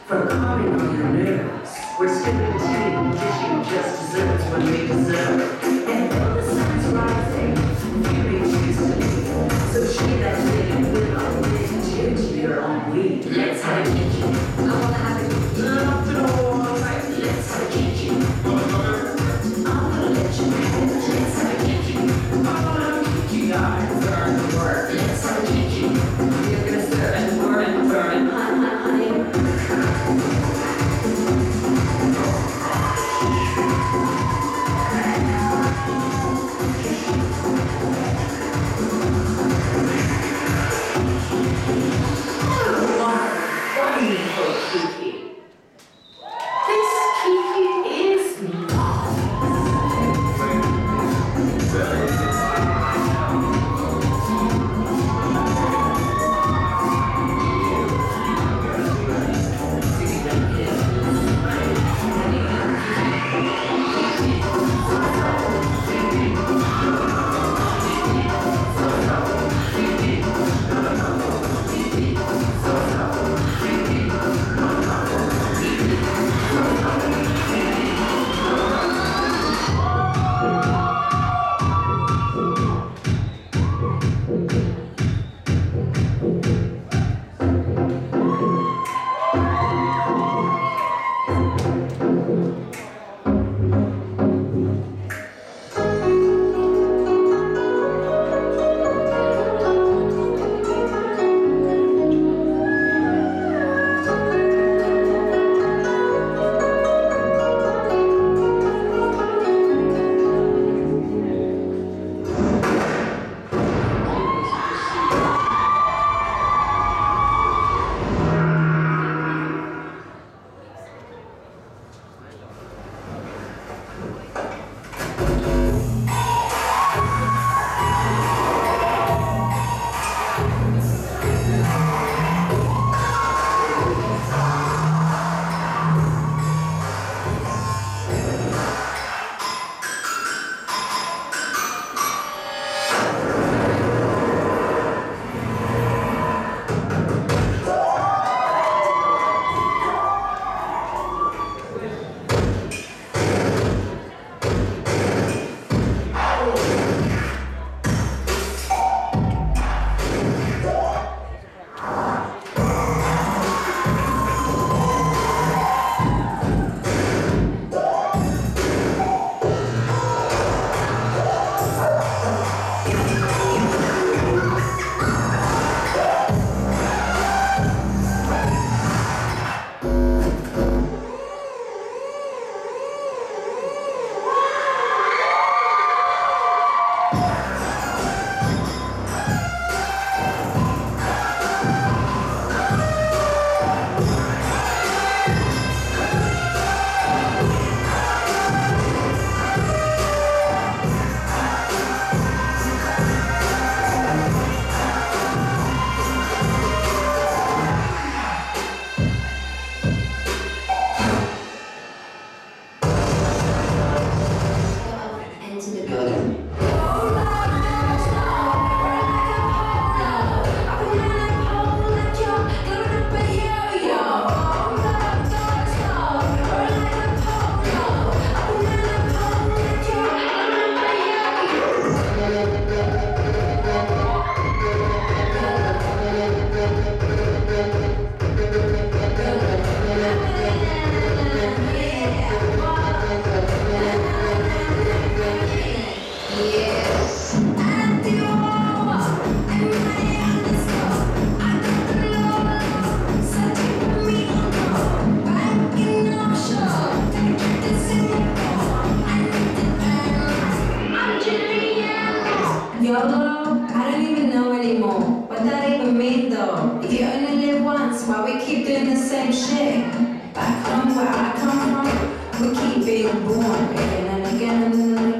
for calming on your nerves. We're spinning between kissing just desserts when we deserve. And though the sun's rising, fury used to be. So she that lady will not win to your own weed. Let's have a kinky. I wanna have a kinky. Love to all right. Let's have a kinky. I'm gonna let you have it. Let's have a kinky. I'm gonna have a kinky. I burn the word. Let's have a kinky. You're gonna serve and burn, honey. Kiki. This Kiki is not. YOLO? I don't even know anymore. What that even mean though? You only live once, why we keep doing the same shit? Back home where I come from, we keep being born again and again and again.